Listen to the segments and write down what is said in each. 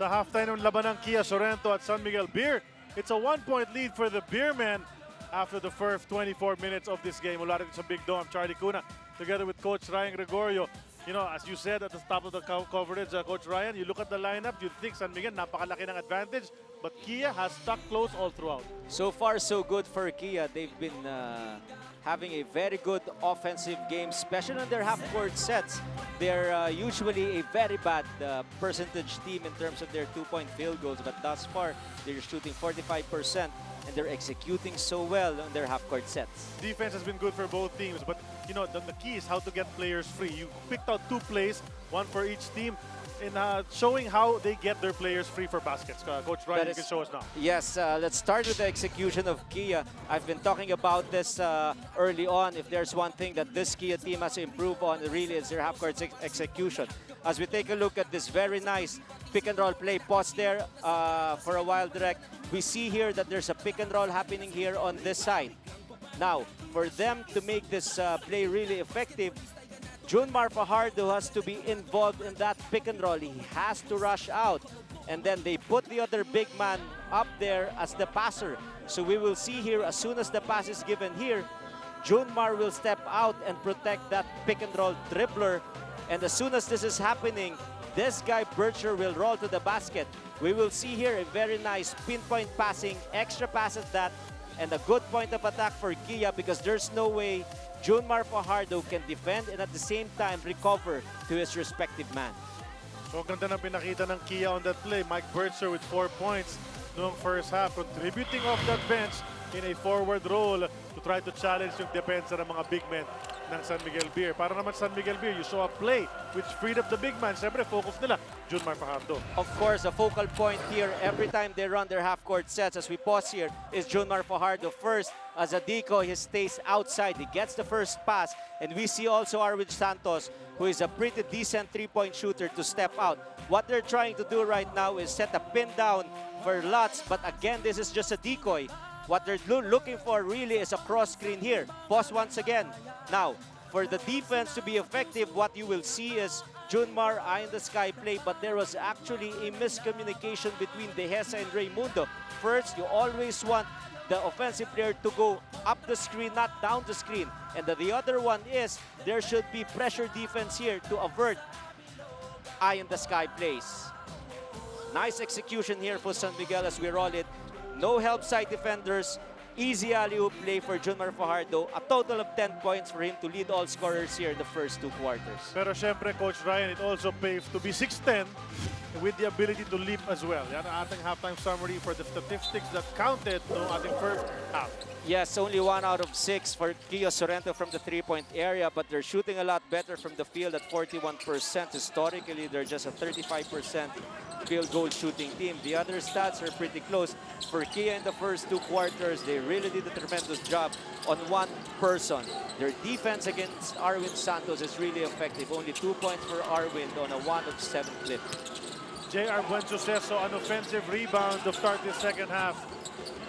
Sa halftime ng laban ng Kia Sorrento at San Miguel Beer, it's a 1-point lead for the Beermen after the first 24 minutes of this game. Mula rin sa Big Dome, Charlie Cuna, together with Coach Ryan Gregorio. You know, as you said at the top of the coverage, Coach Ryan, you look at the lineup, you think San Miguel, napakalaki ng advantage, but Kia has stuck close all throughout. So far, so good for Kia. They've been having a very good offensive game, especially on their half-court sets. They're usually a very bad percentage team in terms of their two-point field goals, but thus far, they're shooting 45%, and they're executing so well on their half-court sets. Defense has been good for both teams, but you know, the key is how to get players free. You picked out 2 plays, one for each team, in showing how they get their players free for baskets. Coach Ryan, you can show us now. Yes, let's start with the execution of Kia. I've been talking about this early on. If there's one thing that this Kia team has to improve on, really is their half-court execution. As we take a look at this very nice pick-and-roll play, pause there for a while, Direct. We see here that there's a pick-and-roll happening here on this side. Now, for them to make this play really effective, Junmar Fajardo has to be involved in that pick and roll. He has to rush out. And then they put the other big man up there as the passer. So we will see here, as soon as the pass is given here, Junmar will step out and protect that pick and roll dribbler. And as soon as this is happening, this guy Bircher will roll to the basket. We will see here a very nice pinpoint passing, extra pass at that, and a good point of attack for Kia, because there's no way Junmar Fajardo can defend and at the same time recover to his respective man. So ganda ng pinakita ng Kia on that play. Mike Bircher with 4 points noong first half, contributing off that bench in a forward role to try to challenge yung depensa ng mga big men ng San Miguel Beer. Para naman San Miguel Beer, you saw a play which freed up the big man. Siyempre, focus nila, Junmar Fajardo. Of course, the focal point here every time they run their half-court sets, as we pause here, is Junmar Fajardo. First, as a decoy, he stays outside. He gets the first pass. And we see also Arwin Santos, who is a pretty decent three-point shooter, to step out. What they're trying to do right now is set a pin down for Lutz. But again, this is just a decoy. What they're looking for really is a cross screen here. Pause once again. Now, for the defense to be effective, what you will see is Junmar eye in the sky play, but there was actually a miscommunication between Dehesa and Raymundo. First, you always want the offensive player to go up the screen, not down the screen. And the other one is there should be pressure defense here to avert eye in the sky plays. Nice execution here for San Miguel as we roll it. No help side defenders. Easy alley-oop play for Junmar Fajardo. A total of 10 points for him to lead all scorers here in the first 2 quarters. Pero syempre, Coach Ryan, it also pays to be 6'10" with the ability to leap as well. Yan ang ating halftime summary for the statistics that counted no ating first half. Yes, only 1 out of 6 for Kia Sorrento from the 3-point area, but they're shooting a lot better from the field at 41%. Historically, they're just a 35% field goal shooting team. The other stats are pretty close. For Kia in the first 2 quarters, they really did a tremendous job on one person. Their defense against Arwin Santos is really effective. Only 2 points for Arwin on a 1 of 7 clip. J.R. Buensuceso, an offensive rebound to start the second half.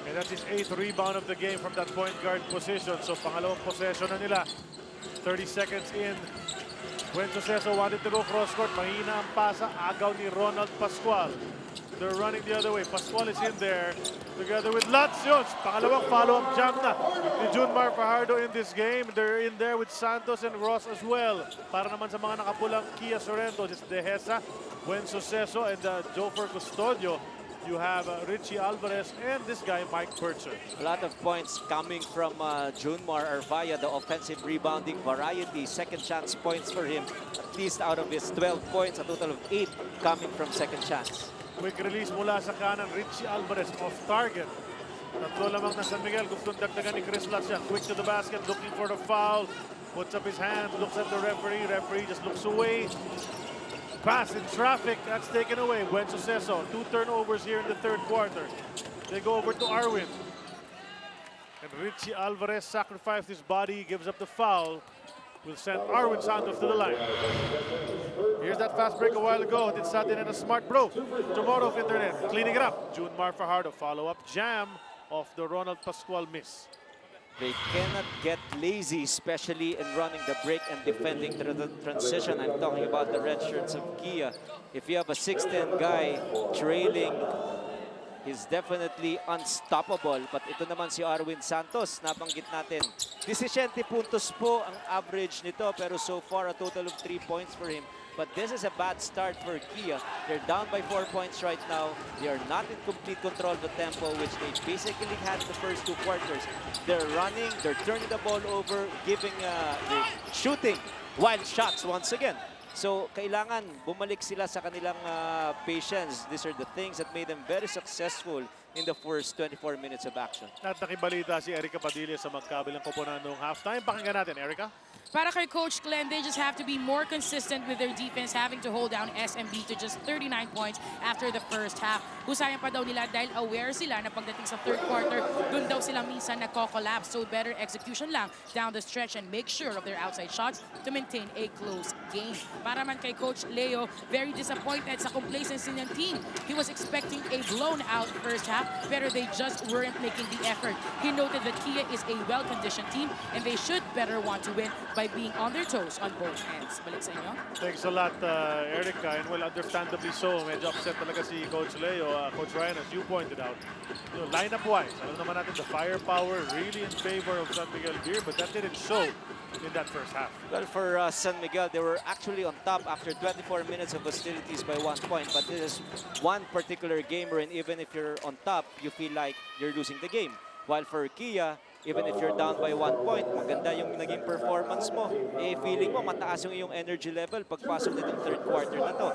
And that's his 8th rebound of the game from that point guard position. So pangalawang possession na nila. 30 seconds in. Buensuceso wanted to go cross-court. Mahina ang pasa. Agaw ni Ronald Pascual. They're running the other way. Pascual is in there. Together with Lutz. Yun, pangalawang follow-up jam na ni Junmar Fajardo in this game. They're in there with Santos and Ross as well. Para naman sa mga nakapulang Kia Sorrento, it's Dehesa, Buensuceso, and Jofer Custodio. You have Richie Alvarez and this guy, Mike Bircher. A lot of points coming from Junmar are via the offensive rebounding variety. Second chance points for him. At least out of his 12 points, a total of 8 coming from second chance. Quick release mula sa kanan, Richie Alvarez off target. Tatlo lamang na San Miguel. Gustong dagdagan ni Chris Lutz. Quick to the basket, looking for the foul. Puts up his hand, looks at the referee. Referee just looks away. Pass in traffic, that's taken away. Buensuceso, 2 turnovers here in the 3rd quarter. They go over to Arwin. And Richie Alvarez sacrificed his body, gives up the foul. Will send Arwin Santos to the line. Here's that fast break a while ago. It's sat in a smart bro. Tomorrow of Internet, cleaning it up. Junmar Fajardo, follow-up jam off the Ronald Pascual miss. They cannot get lazy, especially in running the break and defending the transition. I'm talking about the red shirts of Kia. If you have a 6'10 guy trailing, he's definitely unstoppable. But ito naman si Arwin Santos, nabanggit natin. 17 puntos po ang average nito, pero so far a total of 3 points for him. But this is a bad start for Kia. They're down by 4 points right now. They are not in complete control of the tempo, which they basically had the first 2 quarters. They're running, they're turning the ball over, they're shooting wild shots once again. So, kailangan bumalik sila sa kanilang patience. These are the things that made them very successful in the first 24 minutes of action. At nakibalita si Erica Padilla sa magkabilang koponan noong halftime. Pakinggan natin, Erica. Para kay Coach Glenn, they just have to be more consistent with their defense, having to hold down SMB to just 39 points after the first half. Husayan pa daw nila dahil aware sila na pagdating sa third quarter, dun daw sila minsan nagko-collapse. So better execution lang down the stretch and make sure of their outside shots to maintain a close game. Para man kay Coach Leo, very disappointed sa complacency ng team. He was expecting a blown-out first half, pero they just weren't making the effort. He noted that Kia is a well-conditioned team and they should better want to win by being on their toes on both ends. Balik sa inyo. Thanks a lot, Erica. And well, understandably so. Medyo upset talaga si Coach Leo. Coach Ryan, as you pointed out. You know, lineup-wise, alam naman natin the firepower really in favor of San Miguel Beer, but that didn't show in that first half. Well, for San Miguel, they were actually on top after 24 minutes of hostilities by 1 point. But this is one particular game wherein even if you're on top, you feel like you're losing the game. While for Kia, even if you're down by 1 point, maganda yung naging performance mo. Eh, feeling mo mataas yung iyong energy level pagpasok nitong third quarter na to.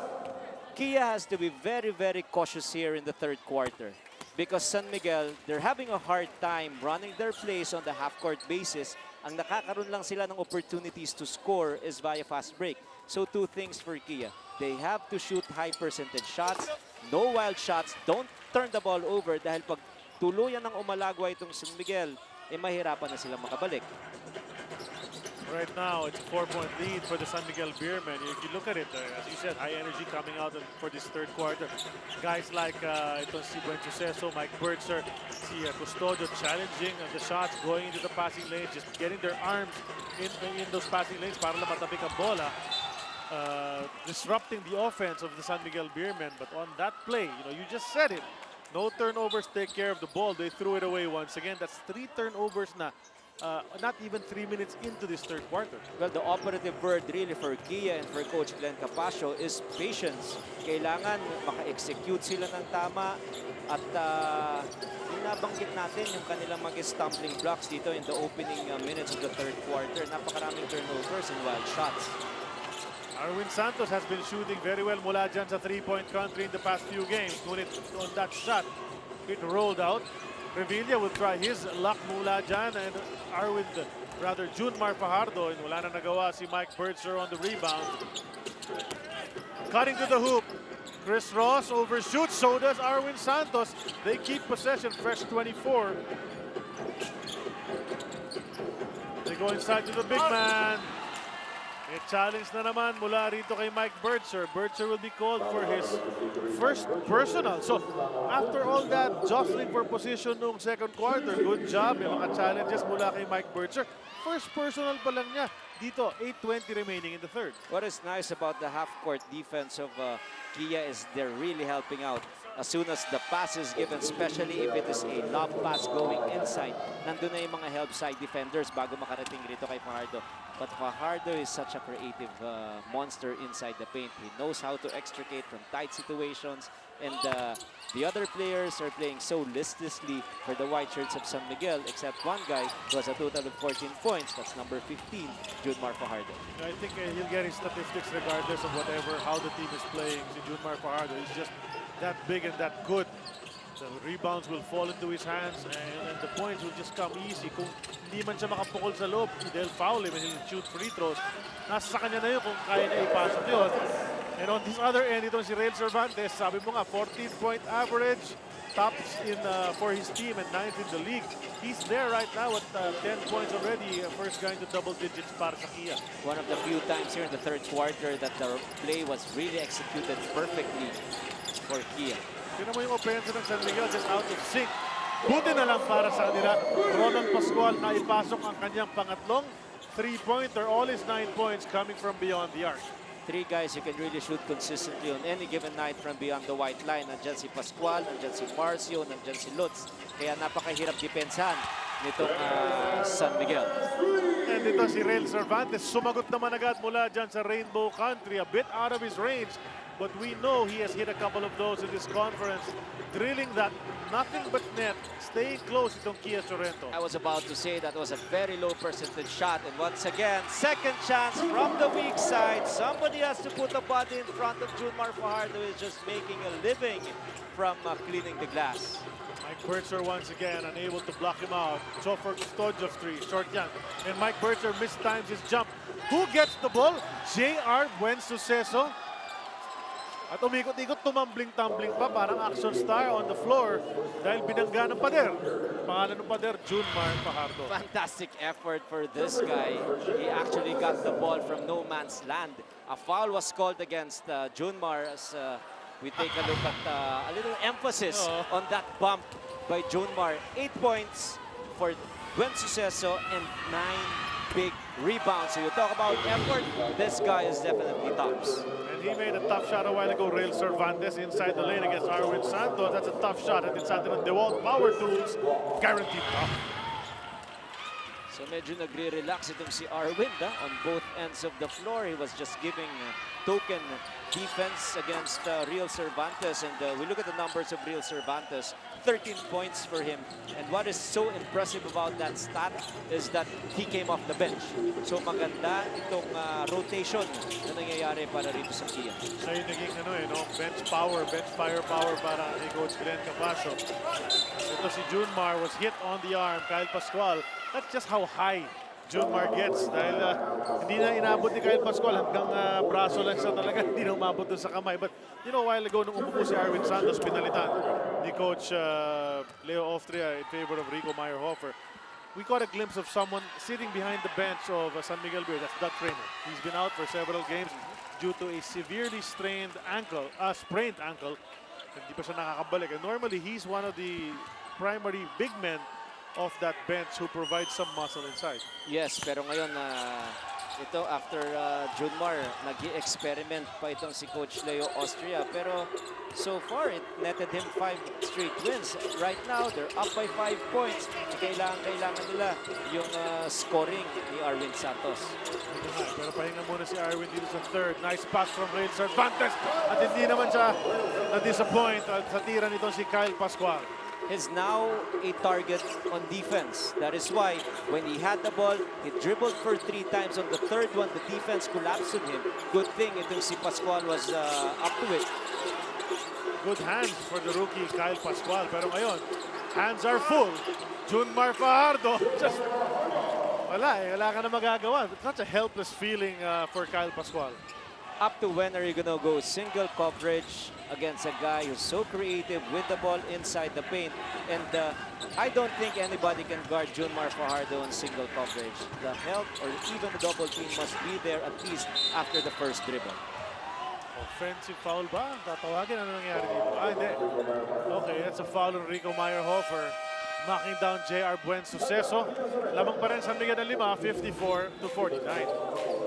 Kia has to be very, very cautious here in the third quarter. Because San Miguel, they're having a hard time running their plays on the half-court basis. Ang nakakaroon lang sila ng opportunities to score is via fast break. So 2 things for Kia. They have to shoot high percentage shots, no wild shots, don't turn the ball over dahil pag tuluyan ng umalagwa itong San Miguel, eh mahirapan na silang makabalik. Right now, it's a 4-point lead for the San Miguel Beermen. If you look at it, as you said, high energy coming out for this third quarter. Guys like itong si Buen Suceso, Mike Burtzer, si Custodio challenging the shots, going into the passing lanes, just getting their arms in those passing lanes para lang matabik ang bola. Disrupting the offense of the San Miguel Beermen. But on that play, you know, you just said it. No turnovers, take care of the ball. They threw it away once again. That's 3 turnovers na. Not even 3 minutes into this third quarter. Well, the operative word really for Kia and for Coach Glenn Capascio is patience. Kailangan maka-execute sila ng tama at nabanggit natin yung kanilang stumbling blocks dito in the opening minutes of the third quarter. Napakaraming turnovers and wild shots. Arwin Santos has been shooting very well mula dyan sa 3-point country in the past few games. Ngunit on that shot, it rolled out. Revilla will try his luck mula dyan, and Junmar Fajardo, and wala na nagawa si Mike Burtzer on the rebound. Cutting to the hoop. Chris Ross overshoots, so does Arwin Santos. They keep possession, fresh 24. They go inside to the big man. A challenge na naman mula rito kay Mike Burtzer. Burtzer will be called for his first personal. So, after all that jostling for position nung second quarter, good job. May mga challenges mula kay Mike Burtzer. First personal pa lang niya. Dito, 8:20 remaining in the third. What is nice about the half-court defense of Kia is they're really helping out. As soon as the pass is given, especially if it is a lob pass going inside, nandun na yung mga help side defenders bago makarating rito kay Fajardo. But Fajardo is such a creative monster inside the paint. He knows how to extricate from tight situations. And the other players are playing so listlessly for the white shirts of San Miguel, except one guy who has a total of 14 points. That's number 15, Junmar Fajardo. I think he'll get his statistics regardless of how the team is playing. Si Junmar Fajardo is just that big and that good. The rebounds will fall into his hands and the points will just come easy. Kung hindi man siya makapukol sa loob, they'll foul him and he'll shoot free throws. Nasa sa kanya na yun kung kaya niya ipasok yun. And on this other end, itong si Rael Cervantes, sabi mo nga, 14-point average, tops for his team and 9th in the league. He's there right now at 10 points already, first guy into double digits para sa Kia. One of the few times here in the third quarter that the play was really executed perfectly for Kia. Tignan mo yung offense ng San Miguel, just out of sync Buti na lang para sa kanila, Ronald Pascual na ipasok ang kanyang pangatlong three-pointer. All his 9 points coming from beyond the arc. 3 guys who can really shoot consistently on any given night from beyond the white line. Nandyan si Pascual, nandyan si Marcio, nandyan si Lutz. Kaya napakahirap depensahan nitong San Miguel. And ito si Rael Cervantes, sumagot naman agad mula dyan sa Rainbow Country. A bit out of his range, but we know he has hit a couple of those in this conference. Drilling that, nothing but net, staying close itong Kia Sorrento. I was about to say that was a very low percentage shot. And once again, second chance from the weak side. Somebody has to put a body in front of Junmar Fajardo, who is just making a living from cleaning the glass. Mike Bertzer once again unable to block him out. So for Custodio's three, short yan. And Mike Bertzer mistimes his jump. Who gets the ball? J.R. Buensuceso. At umikot-ikot, tumambling-tumbling pa, parang action star on the floor dahil binangga ng pader. Pangalan ng pader, Junmar Fajardo. Fantastic effort for this guy. He actually got the ball from no man's land. A foul was called against Junmar as we take a look at a little emphasis on that bump by Junmar. 8 points for Buensuceso and 9 big rebounds. So you talk about effort, this guy is definitely tops. And he made a tough shot a while ago, Rael Cervantes, inside the lane against Arwin Santos. That's a tough shot. At it's atin ng DeWalt Power Tools, guaranteed tough. So medyo nagre-relax itong si Arwin on both ends of the floor. He was just giving token defense against Rael Cervantes. And we look at the numbers of Rael Cervantes. 13 points for him. And what is so impressive about that stat is that he came off the bench. So maganda itong rotation na nangyayari para rito sa Kia. Siya yung naging bench power, bench firepower para kay Coach Glenn Capasso. Ito si Junmar was hit on the arm. Kyle Pascual, that's just how high Junmar gets dahil hindi na inabot ni Kyle Pascual hanggang braso lang siya talaga, hindi na umabot dun sa kamay. But a while ago nung umupo si Arwin Santos, pinalitan ni Coach Leo Oftria in favor of Rico Meyerhofer. We caught a glimpse of someone sitting behind the bench of San Miguel Beer. That's Doug Kramer. He's been out for several games due to a severely sprained ankle. Hindi pa siya nakakabalik. And normally, he's one of the primary big men of that bench who provides some muscle inside. Yes, pero ngayon ito after Junmar, nag-experiment pa itong si Coach Leo Austria. Pero so far, it netted him 5 straight wins. Right now, they're up by 5 points. Kailangan nila yung scoring ni Arwin Santos. Pero pahinga muna si Arwin dito sa third. Nice pass from Rael Cervantes. At hindi naman siya na-disappoint sa tira nito si Kyle Pascual. Is now a target on defense. That is why when he had the ball, he dribbled for 3 times. On the third one, the defense collapsed on him. Good thing itong si Pascual was up to it. Good hands for the rookie Kyle Pascual. Pero ngayon, hands are full. Junmar Fajardo, just wala ka na magagawa. It's such a helpless feeling for Kyle Pascual. Up to when are you gonna go single coverage against a guy who's so creative with the ball inside the paint? And I don't think anybody can guard Junmar Fajardo on single coverage. The help or even the double team must be there at least after the first dribble. Offensive foul ba? Tatawagin, ano nangyari dito? Hindi. Okay, that's a foul on Rico Meyerhofer. Knocking down J.R. Buensuceso. Lamang pa rin San Miguel ng 5, 54-49.